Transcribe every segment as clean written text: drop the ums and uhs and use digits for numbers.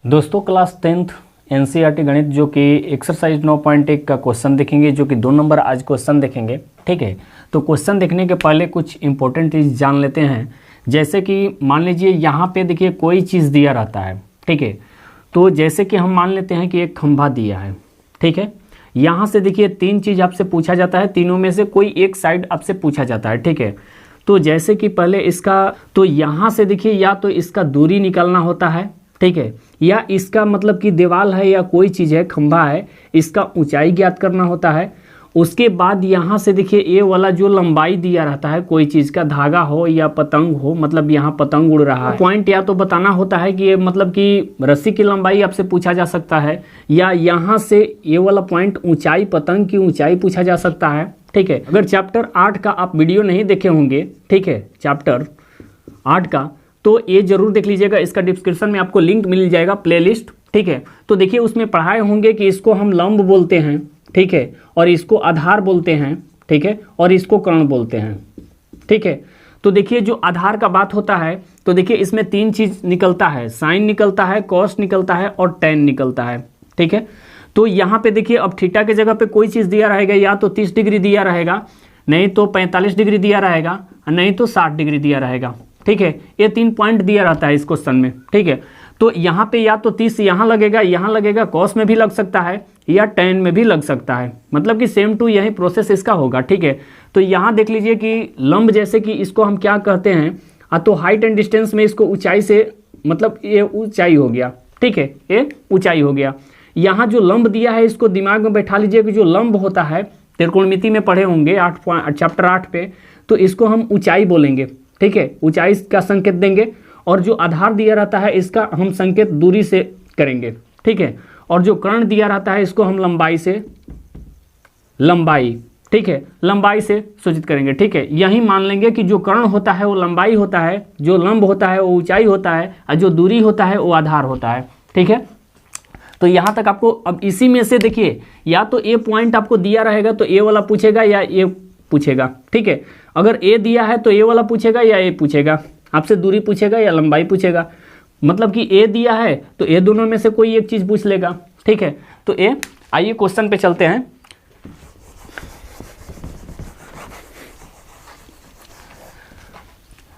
दोस्तों class 10th NCERT गणित जो कि एक्सरसाइज 9.1 का क्वेश्चन देखेंगे, जो कि 2 नंबर आज क्वेश्चन देखेंगे। ठीक है, तो क्वेश्चन देखने के पहले कुछ इंपॉर्टेंट चीज़ जान लेते हैं। जैसे कि मान लीजिए यहाँ पे देखिए कोई चीज़ दिया रहता है। ठीक है, तो जैसे कि हम मान लेते हैं कि एक खंभा दिया है। ठीक है, यहाँ से देखिए 3 चीज़ आपसे पूछा जाता है, तीनों में से कोई एक साइड आपसे पूछा जाता है। ठीक है, तो जैसे कि पहले इसका, तो यहाँ से देखिए या तो इसका दूरी निकालना होता है। ठीक है, या इसका मतलब कि दीवार है या कोई चीज़ है, खंभा है, इसका ऊंचाई ज्ञात करना होता है। उसके बाद यहाँ से देखिए ये वाला जो लंबाई दिया रहता है, कोई चीज़ का धागा हो या पतंग हो, मतलब यहाँ पतंग उड़ रहा है, पॉइंट या तो बताना होता है कि ये मतलब कि रस्सी की लंबाई आपसे पूछा जा सकता है, या यहाँ से ये वाला पॉइंट ऊंचाई, पतंग की ऊंचाई पूछा जा सकता है। ठीक है, अगर चैप्टर 8 का आप वीडियो नहीं देखे होंगे, ठीक है, चैप्टर 8 का, तो ये जरूर देख लीजिएगा। इसका डिस्क्रिप्शन में आपको लिंक मिल जाएगा, प्लेलिस्ट। ठीक है, तो देखिए उसमें पढ़ाए होंगे कि इसको हम लंब बोलते हैं। ठीक है, और इसको आधार बोलते हैं। ठीक है, और इसको कर्ण बोलते हैं। ठीक है, तो देखिए जो आधार का बात होता है, तो देखिए इसमें 3 चीज निकलता है, साइन निकलता है, कॉस निकलता है और टेन निकलता है। ठीक है, तो यहाँ पे देखिए अब थीटा के जगह पे कोई चीज़ दिया रहेगा, या तो 30 डिग्री दिया रहेगा, नहीं तो 45 डिग्री दिया रहेगा, नहीं तो 60 डिग्री दिया रहेगा। ठीक है, ये 3 पॉइंट दिया रहता है इस क्वेश्चन में। ठीक है, तो यहाँ पे या तो 30 यहाँ लगेगा, कॉस में भी लग सकता है या टेन में भी लग सकता है, मतलब कि सेम टू यही प्रोसेस इसका होगा। ठीक है, तो यहाँ देख लीजिए कि लंब, जैसे कि इसको हम क्या कहते हैं, तो हाइट एंड डिस्टेंस में इसको ऊंचाई से, मतलब ये ऊंचाई हो गया। ठीक है, ये ऊंचाई हो गया। यहाँ जो लंब दिया है इसको दिमाग में बैठा लीजिए कि जो लंब होता है, त्रिकोणमिति में पढ़े होंगे चैप्टर 8 पे, तो इसको हम ऊंचाई बोलेंगे। ठीक है, ऊंचाई का संकेत देंगे, और जो आधार दिया रहता है इसका हम संकेत दूरी से करेंगे। ठीक है, और जो कर्ण दिया रहता है इसको हम लंबाई ठीक है, लंबाई से सूचित करेंगे। ठीक है, यही मान लेंगे कि जो कर्ण होता है वो लंबाई होता है, जो लंब होता है वो ऊंचाई होता है, और जो दूरी होता है वो आधार होता है। ठीक है, तो यहाँ तक आपको, अब इसी में से देखिए या तो ए पॉइंट आपको दिया रहेगा तो ए वाला पूछेगा या ए पूछेगा। ठीक है, अगर ए दिया है तो ए वाला पूछेगा या ए पूछेगा, आपसे दूरी पूछेगा या लंबाई पूछेगा। मतलब कि ए दिया है तो ए दोनों में से कोई एक चीज पूछ लेगा। ठीक है, तो ए, आइए क्वेश्चन पे चलते हैं।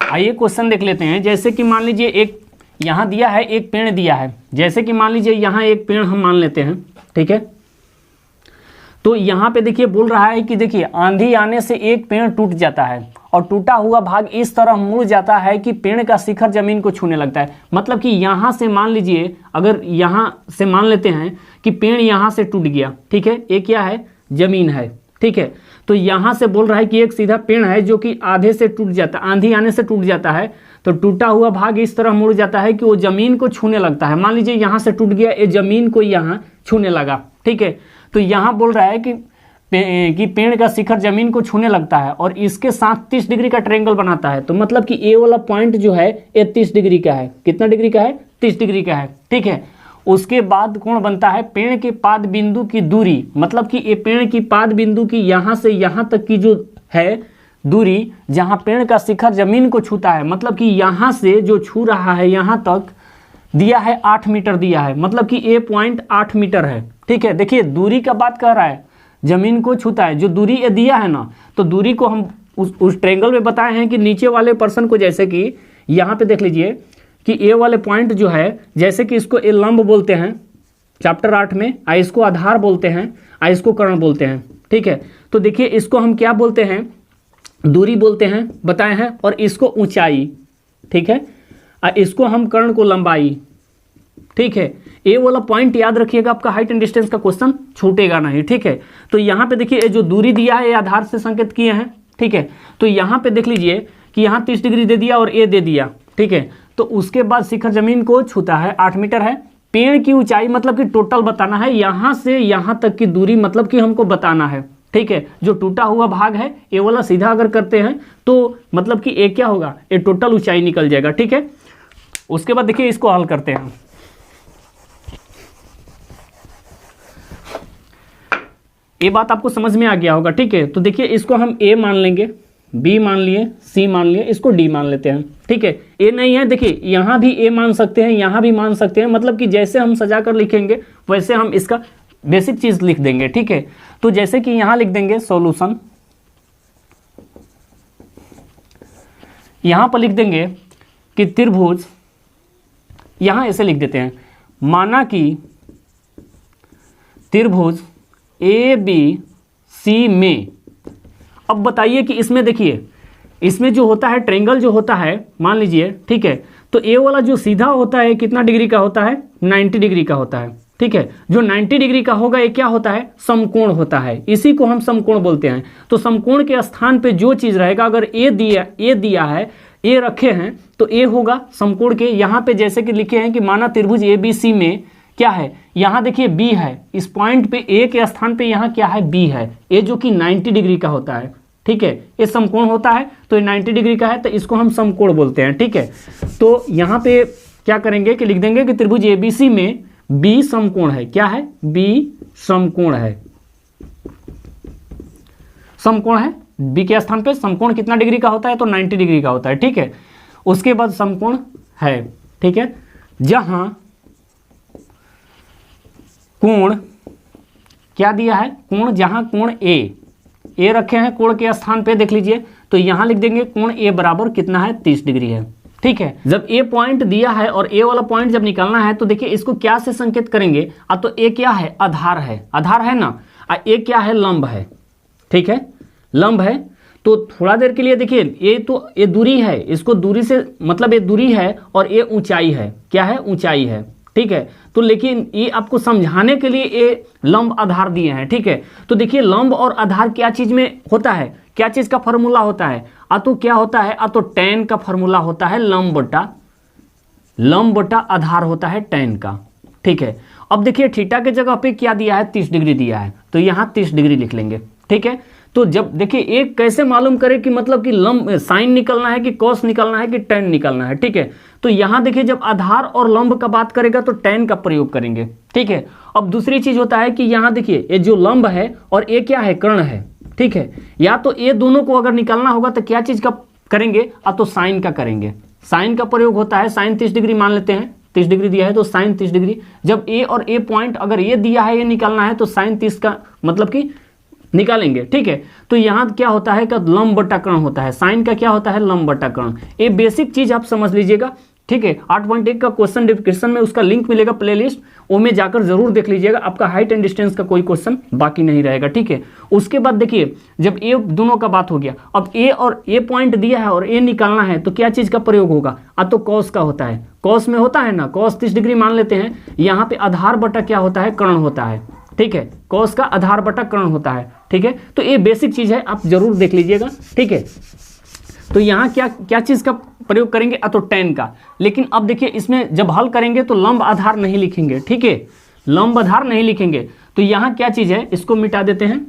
आइए क्वेश्चन देख लेते हैं। जैसे कि मान लीजिए एक यहाँ दिया है, एक पेड़ दिया है। जैसे कि मान लीजिए यहाँ एक पेड़ हम मान लेते हैं। ठीक है, तो यहाँ पे देखिए बोल रहा है कि देखिए आंधी आने से एक पेड़ टूट जाता है, और टूटा हुआ भाग इस तरह मुड़ जाता है कि पेड़ का शिखर जमीन को छूने लगता है। मतलब कि यहाँ से मान लीजिए, अगर यहाँ से मान लेते हैं कि पेड़ यहाँ से टूट गया। ठीक है, ये क्या है, जमीन है। ठीक है, तो यहाँ से बोल रहा है कि एक सीधा पेड़ है जो कि आधे से टूट जाता है, आंधी आने से टूट जाता है, तो टूटा हुआ भाग इस तरह मुड़ जाता है कि वो जमीन को छूने लगता है। मान लीजिए यहाँ से टूट गया, ये जमीन को यहाँ छूने लगा। ठीक है, तो यहाँ बोल रहा है कि पेड़ का शिखर जमीन को छूने लगता है और इसके साथ 30 डिग्री का ट्रायंगल बनाता है। तो मतलब कि ए वाला पॉइंट जो है ये 30 डिग्री का है। कितना डिग्री का है, 30 डिग्री का है। ठीक है, उसके बाद कोण बनता है पेड़ के पाद बिंदु की दूरी, मतलब कि ये पेड़ की पाद बिंदु की यहाँ से यहाँ तक की जो है दूरी, जहाँ पेड़ का शिखर जमीन को छूता है, मतलब कि यहाँ से जो छू रहा है यहाँ तक दिया है 8 मीटर दिया है, मतलब कि ए पॉइंट 8 मीटर है। ठीक है, देखिए दूरी का बात कर रहा है, जमीन को छूता है, जो दूरी ये दिया है ना, तो दूरी को हम उस ट्रायंगल में बताए हैं कि नीचे वाले पर्सन को, जैसे कि यहाँ पे देख लीजिए कि ए वाले पॉइंट जो है, जैसे कि इसको ए लंब बोलते हैं चैप्टर 8 में, आ इसको आधार बोलते हैं, आ इसको कर्ण बोलते हैं। ठीक है, तो देखिए इसको हम क्या बोलते हैं, दूरी बोलते हैं, बताए हैं, और इसको ऊंचाई। ठीक है, इसको हम कर्ण को लंबाई। ठीक है, ए वाला पॉइंट याद रखिएगा, आपका हाइट एंड डिस्टेंस का क्वेश्चन छूटेगा नहीं। ठीक है, तो यहाँ पे देखिए जो दूरी दिया है ये आधार से संकेत किए हैं। ठीक है, तो यहाँ पे देख लीजिए कि यहाँ 30 डिग्री दे दिया और ए दे दिया। ठीक है, तो उसके बाद शिखर जमीन को छूता है, 8 मीटर है। पेड़ की ऊंचाई मतलब कि टोटल बताना है, यहाँ से यहाँ तक की दूरी मतलब कि हमको बताना है। ठीक है, जो टूटा हुआ भाग है ये वाला सीधा अगर करते हैं तो मतलब कि ये क्या होगा, ये टोटल ऊंचाई निकल जाएगा। ठीक है, उसके बाद देखिए इसको हल करते हैं। ये बात आपको समझ में आ गया होगा। ठीक है, तो देखिए इसको हम ए मान लेंगे, बी मान लिए, सी मान लिए, इसको डी मान लेते हैं, ठीक है। ए नहीं है, देखिए यहाँ भी ए मान सकते हैं, यहाँ भी मान सकते हैं, मतलब कि जैसे हम सजा कर लिखेंगे वैसे हम इसका बेसिक चीज लिख देंगे, ठीक है। तो जैसे कि यहाँ लिख देंगे सॉल्यूशन, यहाँ पर लिख देंगे कि त्रिभुज, यहाँ ऐसे लिख देते हैं, माना कि त्रिभुज ए बी सी में, अब बताइए कि इसमें देखिए, इसमें जो होता है ट्रायंगल जो होता है, मान लीजिए, ठीक है, तो ए वाला जो सीधा होता है कितना डिग्री का होता है, 90 डिग्री का होता है, ठीक है। जो 90 डिग्री का होगा ये क्या होता है, समकोण होता है, इसी को हम समकोण बोलते हैं। तो समकोण के स्थान पे जो चीज रहेगा, अगर ए दिया है, ए रखे हैं तो ए होगा समकोण के। यहाँ पे जैसे कि लिखे हैं कि माना त्रिभुज ए बी सी में क्या है, यहाँ देखिए बी है, इस पॉइंट पे ए के स्थान पे यहाँ क्या है, बी है, ए जो कि 90 डिग्री का होता है, ठीक है। ये समकोण होता है तो ये 90 डिग्री का है, तो इसको हम समकोण बोलते हैं, ठीक है। तो यहाँ पे क्या करेंगे कि लिख देंगे कि त्रिभुज एबीसी में बी समकोण है, क्या है, बी समकोण है, समकोण है, बी के स्थान पे समकोण कितना डिग्री का होता है, तो 90 डिग्री का होता है, ठीक है। उसके बाद समकोण है, ठीक है, जहां कोण क्या दिया है, कोण, जहां कोण ए रखे हैं कोण के स्थान पे, देख लीजिए, तो यहां लिख देंगे कोण ए बराबर कितना है, 30 डिग्री है, ठीक है। जब ए पॉइंट दिया है और ए वाला पॉइंट जब निकालना है तो देखिए इसको क्या से संकेत करेंगे, तो ए क्या है, आधार है, आधार है ना, ए क्या है, लंब है, ठीक है, लंब है। तो थोड़ा देर के लिए देखिए ये दूरी है, इसको दूरी से मतलब ये दूरी है और ये ऊंचाई है, क्या है, ऊंचाई है, ठीक है। तो लेकिन ये आपको समझाने के लिए ये लंब आधार दिए हैं, ठीक है। तो देखिए लंब और आधार क्या चीज में होता है, क्या चीज का फॉर्मूला होता है, तो क्या होता है, तो tan का फॉर्मूला होता है लंब बटा आधार होता है tan का, ठीक है। अब देखिए थीटा के जगह पे क्या दिया है, 30 डिग्री दिया है, तो यहाँ 30 डिग्री लिख लेंगे, ठीक है। तो जब देखिए एक कैसे मालूम करें कि मतलब कि लंब साइन निकलना है कि कॉस निकलना है कि tan निकलना है, ठीक है। तो यहाँ देखिए जब आधार और लंब का बात करेगा तो tan का प्रयोग करेंगे, ठीक है। अब दूसरी चीज होता है कि यहाँ देखिए ये जो लंब है और ये क्या है, कर्ण है, ठीक है। या तो ये दोनों को अगर निकालना होगा तो क्या चीज का करेंगे, तो साइन का करेंगे, साइन का प्रयोग होता है, साइन 30 डिग्री मान लेते हैं, 30 डिग्री दिया है तो साइन 30 डिग्री। जब ए और ए पॉइंट अगर ये दिया है, ये निकालना है तो साइन 30 का मतलब कि निकालेंगे, ठीक है। तो यहाँ क्या होता है कि लंब बटा कर्ण होता है, साइन का क्या होता है, लंब बटा कर्ण। ये बेसिक चीज आप समझ लीजिएगा, ठीक है। 8.1 का क्वेश्चन डिस्क्रिप्शन में उसका लिंक मिलेगा, प्लेलिस्ट, वो में जाकर जरूर देख लीजिएगा, आपका हाइट एंड डिस्टेंस का कोई क्वेश्चन बाकी नहीं रहेगा, ठीक है। उसके बाद देखिए जब ए दोनों का बात हो गया, अब ए और ए पॉइंट दिया है और ए निकालना है तो क्या चीज का प्रयोग होगा, तो कॉस का होता है, कॉस में होता है ना, कॉस 30 डिग्री मान लेते हैं। यहाँ पे आधार बटा क्या होता है, कर्ण होता है, ठीक है, कॉस का आधार बटा कर्ण होता है, ठीक है। तो ये बेसिक चीज है, आप जरूर देख लीजिएगा, ठीक है। तो यहाँ क्या चीज का प्रयोग करेंगे, तो tan का। लेकिन अब देखिए इसमें जब हल करेंगे तो लंब आधार नहीं लिखेंगे, ठीक है, लंब आधार नहीं लिखेंगे। तो यहाँ क्या चीज है, इसको मिटा देते हैं।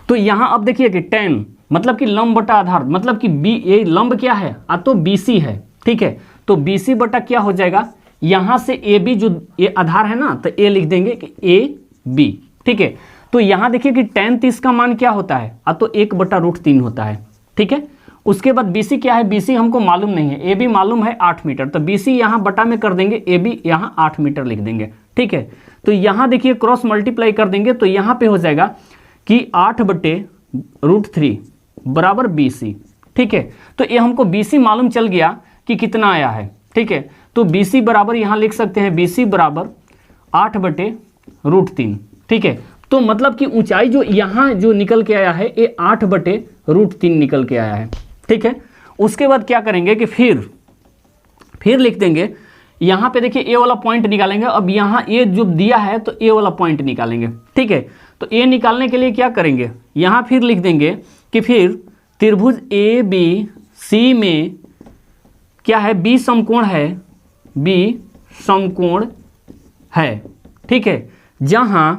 तो यहाँ अब देखिए कि tan मतलब कि लंब बटा आधार, मतलब कि बी, ये लंब क्या है, तो BC है, ठीक है। तो BC बटा क्या हो जाएगा, यहां से AB जो ये आधार है ना, तो A लिख देंगे कि AB, ठीक है। तो यहां देखिए कि tan 30 का मान क्या होता है, तो 1/√3 होता है, ठीक है। उसके बाद BC क्या है, BC हमको मालूम नहीं है, AB मालूम है 8 मीटर, तो BC यहां बटा में कर देंगे, AB यहां 8 मीटर लिख देंगे, ठीक है। तो यहां देखिए क्रॉस मल्टीप्लाई कर देंगे तो यहां पे हो जाएगा कि 8/√3 बराबर BC, ठीक है। तो ये हमको BC मालूम चल गया कि कितना आया है, ठीक है। तो BC बराबर यहां लिख सकते हैं, BC बराबर 8/√3, ठीक है। तो मतलब कि ऊंचाई जो यहां जो निकल के आया है ये 8/√3 निकल के आया है, ठीक है। उसके बाद क्या करेंगे कि फिर लिख देंगे, यहां पे देखिए ए वाला पॉइंट निकालेंगे। अब यहां ए जो दिया है तो ए वाला पॉइंट निकालेंगे, ठीक है। तो ए निकालने के लिए क्या करेंगे, यहां फिर लिख देंगे कि फिर त्रिभुज ABC में क्या है, B समकोण है, B समकोण है, ठीक है। जहां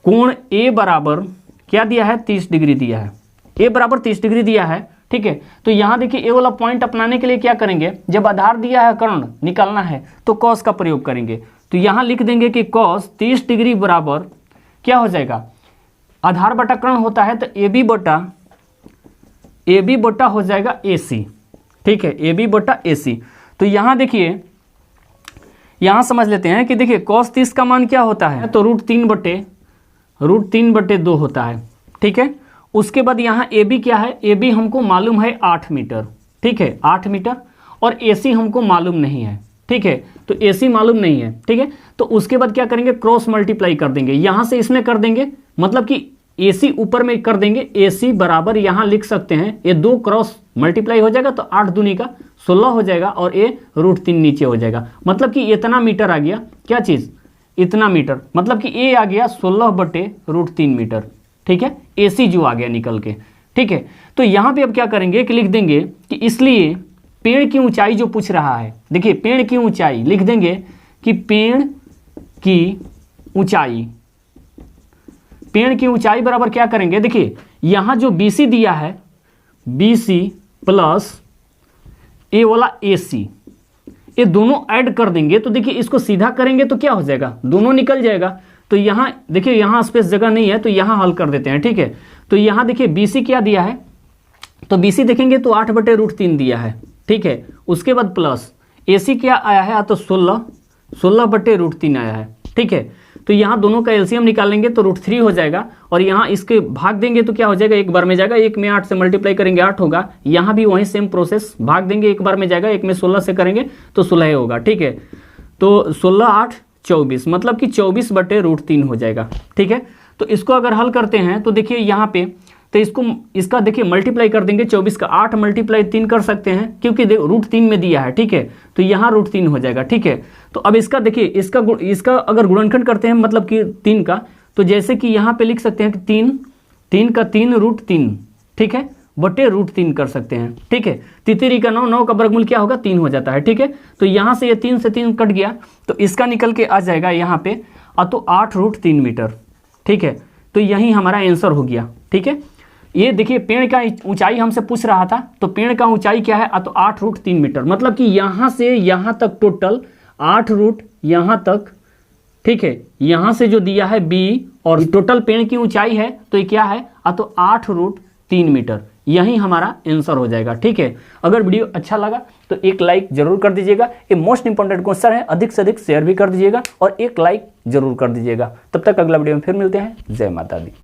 कोण A बराबर क्या दिया है, 30 डिग्री दिया है, A बराबर 30 डिग्री दिया है, ठीक है। तो यहां देखिए ए वाला पॉइंट अपनाने के लिए क्या करेंगे, जब आधार दिया है कर्ण निकालना है तो कॉस का प्रयोग करेंगे। तो यहां लिख देंगे कि कॉस 30 डिग्री बराबर क्या हो जाएगा, आधार बटाकरण होता है तो ए बी बटा हो जाएगा ए सी, ठीक है, ए बी बटा ए सी। तो यहाँ देखिए, यहाँ समझ लेते हैं कि देखिए cos 30 का मान क्या होता है, तो √3/2 होता है, ठीक है। उसके बाद यहाँ ए बी क्या है, ए बी हमको मालूम है 8 मीटर, ठीक है, 8 मीटर, और ए सी हमको मालूम नहीं है, ठीक है, तो ए सी मालूम नहीं है, ठीक है। तो उसके बाद क्या करेंगे, क्रॉस मल्टीप्लाई कर देंगे, यहाँ से इसमें कर देंगे, मतलब कि ए सी ऊपर में कर देंगे, ए सी बराबर यहाँ लिख सकते हैं, ये 2 क्रॉस मल्टीप्लाई हो जाएगा तो 8 दूनी का 16 हो जाएगा, और ये √3 नीचे हो जाएगा, मतलब कि इतना मीटर आ गया, क्या चीज़, इतना मीटर, मतलब कि ए आ गया 16/√3 मीटर, ठीक है, ए सी जो आ गया निकल के, ठीक है। तो यहाँ पे अब क्या करेंगे कि लिख देंगे कि इसलिए पेड़ की ऊंचाई जो पूछ रहा है, देखिए पेड़ की ऊंचाई लिख देंगे कि पेड़ की ऊंचाई बराबर क्या करेंगे, देखिए यहाँ जो BC दिया है, BC प्लस ए वाला AC, ये दोनों ऐड कर देंगे, तो देखिए इसको सीधा करेंगे तो क्या हो जाएगा, दोनों निकल जाएगा। तो यहाँ देखिए, यहाँ स्पेस जगह नहीं है तो यहाँ हल कर देते हैं, ठीक है। तो यहाँ देखिए BC क्या दिया है, तो BC देखेंगे तो 8/√3 दिया है, ठीक है। उसके बाद प्लस AC क्या आया है, तो 16/√3 आया है, ठीक है। तो यहाँ दोनों का एलसीएम निकालेंगे तो √3 हो जाएगा, और यहाँ इसके भाग देंगे तो क्या हो जाएगा, एक बार में जाएगा, एक में 8 से मल्टीप्लाई करेंगे 8 होगा, यहाँ भी वही सेम प्रोसेस, भाग देंगे एक बार में जाएगा, एक में 16 से करेंगे तो 16 होगा, ठीक है। तो 16 8 24, मतलब कि 24/√3 हो जाएगा, ठीक है। तो इसको अगर हल करते हैं तो देखिए यहाँ पे, तो इसका देखिए मल्टीप्लाई कर देंगे, 24 का 8 × 3 कर सकते हैं, क्योंकि √3 में दिया है, ठीक है। तो यहाँ √3 हो जाएगा, ठीक है। तो अब इसका देखिए, इसका अगर गुणनखंड करते हैं, मतलब कि 3 का, तो जैसे कि यहाँ पे लिख सकते हैं कि 3 का 3 √3, ठीक है, बटे √3 कर सकते हैं, ठीक है। 3 का 9, 9 का वर्गमूल क्या होगा, 3 हो जाता है, ठीक है। तो यहाँ से ये 3 से 3 कट गया, तो इसका निकल के आ जाएगा यहाँ पे, तो 8√3 मीटर, ठीक है। तो यही हमारा आंसर हो गया, ठीक है। ये देखिए पेड़ का ऊंचाई हमसे पूछ रहा था, तो पेड़ का ऊंचाई क्या है, तो 8√3 मीटर, मतलब कि यहाँ से यहाँ तक टोटल 8 यहाँ तक, ठीक है, यहाँ से जो दिया है B, और टोटल पेड़ की ऊंचाई है तो ये क्या है, तो 8√3 मीटर, यही हमारा आंसर हो जाएगा, ठीक है। अगर वीडियो अच्छा लगा तो एक लाइक जरूर कर दीजिएगा, ये मोस्ट इंपॉर्टेंट क्वेश्चन है, अधिक से अधिक शेयर भी कर दीजिएगा, और एक लाइक जरूर कर दीजिएगा। तब तक अगला वीडियो में फिर मिलते हैं। जय माता दी।